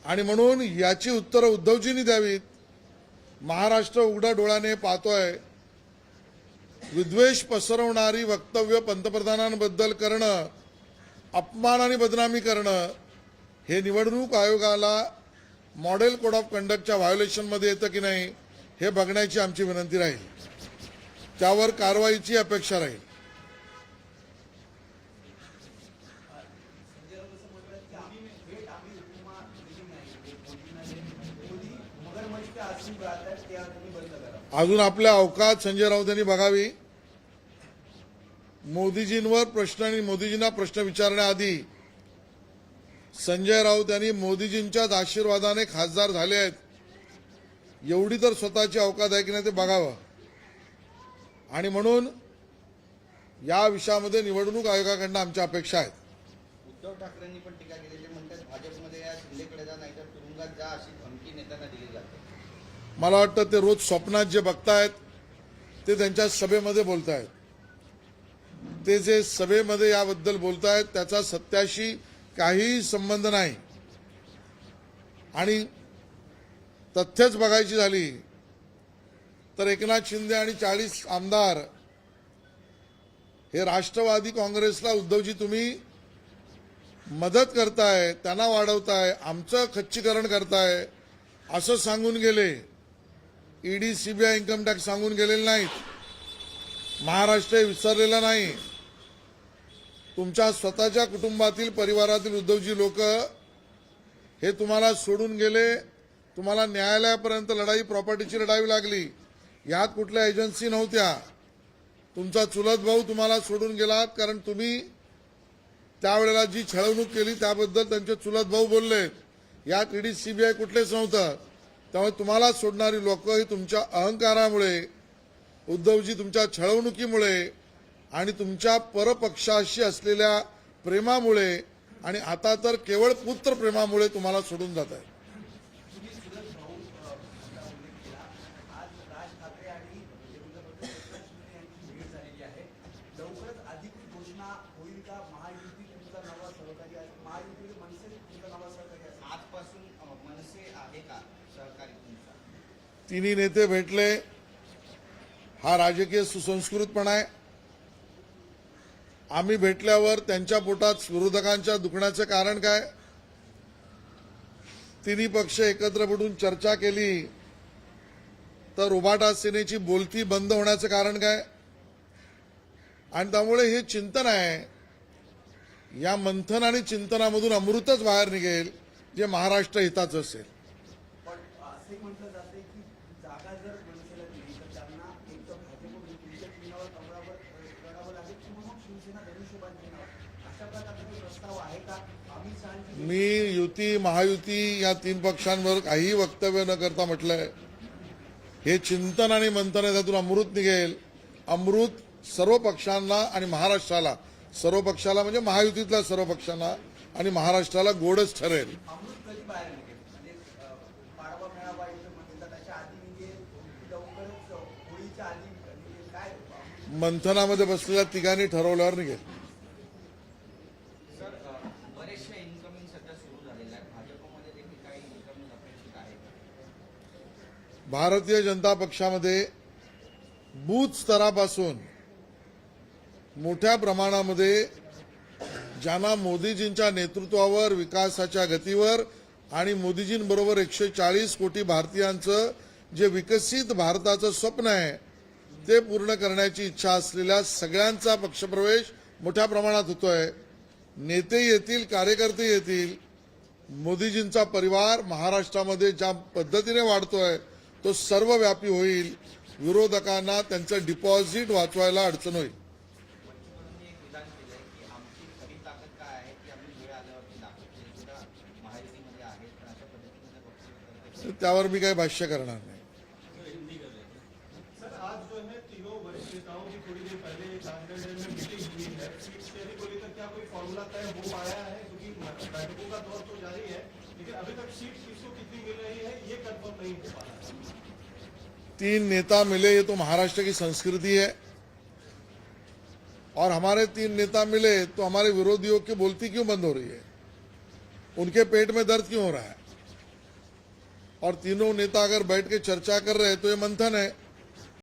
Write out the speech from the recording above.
आणि म्हणून याची उत्तरं उद्धवजींनी द्यावीत. महाराष्ट्र उघड्या डोळ्याने पाहतोय. विद्वेष पसरवणारी वक्तव्य पंतप्रधानांबद्दल करणं, अपमान आणि बदनामी करणं हे निवडणूक आयोगाला मॉडेल कोड ऑफ कंडक्टच्या व्हायोलेशनमध्ये येतं की नाही हे बघण्याची आमची विनंती राहील. त्यावर कारवाईची अपेक्षा राहील. अजून आपल्या अवकात संजय राऊत यांनी बघावी. मोदीजींवर प्रश्न आणि मोदीजींना प्रश्न विचारण्याआधी संजय राऊत यांनी मोदीजींच्याच आशीर्वादाने खासदार झाले आहेत एवढी तर स्वतःची अवकात आहे की नाही ते बघावं. आणि म्हणून या विषयामध्ये निवडणूक आयोगाकडून आमच्या अपेक्षा आहेत. उद्धव ठाकरेंनी पण टीका केली. ते म्हणतात भाजपमध्ये या शिंदेकडे जा नाहीतर तुरुंगात जा अशी धमकी नेत्यांना दिली जाते. मला वाटतं ते रोज स्वप्नात जे बघतायत ते त्यांच्या सभेमध्ये बोलतायत. ते जे सभेमध्ये याबद्दल बोलतायत त्याचा सत्याशी काहीही संबंध नाही. आणि तथ्यच बघायची झाली तर एकनाथ शिंदे आणि 40 आमदार हे राष्ट्रवादी काँग्रेसला उद्धवजी तुम्ही मदत करताय, त्यांना वाढवताय, आमचं खच्चीकरण करताय असं सांगून गेले. ईडी, सीबीआय, इन्कम टॅक्स सांगून गेलेले नाहीत. महाराष्ट्र विसरलेला नाही. तुमच्या स्वतःच्या कुटुंबातील परिवारातील उद्धवजी लोक हे तुम्हाला सोडून गेले. तुम्हाला न्यायालयापर्यंत लढाई, प्रॉपर्टीची लढाई लागली. यात कुठल्या एजन्सी नव्हत्या. तुमचा चुलत भाऊ तुम्हाला सोडून गेलात कारण तुम्ही त्यावेळेला जी छळवणूक केली त्याबद्दल त्यांचे चुलत भाऊ बोलले. यात ईडी, सीबीआय कुठलेच नव्हतं. त्यामुळे तुम्हाला सोडणारी लोक ही तुमच्या अहंकारामुळे, उद्धवजी तुमच्या छळवणुकीमुळे आणि तुमच्या परपक्षाशी असलेल्या प्रेमामुळे आणि आता तर केवळ पुत्र प्रेमामुळे तुम्हाला सोडून जात आहे. तिन्ही नेते भेटले. हा राजकीय सुसंस्कृतपणा आहे. आम्ही भेटल्यावर त्यांच्या पोटात विरोधकांच्या दुखण्याचं कारण काय? तिन्ही पक्ष एकत्र भेटून चर्चा केली तर उभाटा सेनेची बोलती बंद होण्याचं कारण काय? आणि त्यामुळे हे चिंतन आहे. या मंथन आणि चिंतनामधून अमृतच बाहेर निघेल जे महाराष्ट्र हिताचं असेल. मी युती, महायुती या 3 पक्षांवर काही वक्तव्य न करता म्हटलंय हे चिंतन आणि मंथन आहे. त्यातून अमृत निघेल. अमृत सर्व पक्षांना आणि महाराष्ट्राला, सर्व पक्षाला म्हणजे महायुतीतल्या सर्व पक्षांना आणि महाराष्ट्राला गोडच ठरेल. मंथनामध्ये बसलेल्या तिघांनी ठरवल्यावर निघेल. भारतीय जनता पक्षामध्ये बूथ स्तरापासून मोठ्या प्रमाणामध्ये ज्यांना मोदीजींच्या नेतृत्वावर, विकासाच्या गतीवर आणि मोदीजींबरोबर 140 कोटी भारतीयांचं जे विकसित भारताचं स्वप्न आहे ते पूर्ण करण्याची इच्छा असलेल्या सगळ्यांचा पक्षप्रवेश मोठ्या प्रमाणात होतोय. नेते येतील, कार्यकर्ते येतील. मोदीजींचा परिवार महाराष्ट्रामध्ये ज्या पद्धतीने वाढतोय तो सर्वव्यापी होईल. विरोधकांना त्यांचं डिपॉझिट वाचवायला अडचण होईल. त्यावर मी काही भाष्य करणार नाही. तीन नेता मिले, ये तो महाराष्ट्र की संस्कृति है. और हमारे 3 नेता मिले तो हमारे विरोधियों की बोलती क्यों बंद हो रही है? उनके पेट में दर्द क्यों हो रहा है? और तीनों नेता अगर बैठ के चर्चा कर रहे हैं तो ये मंथन है।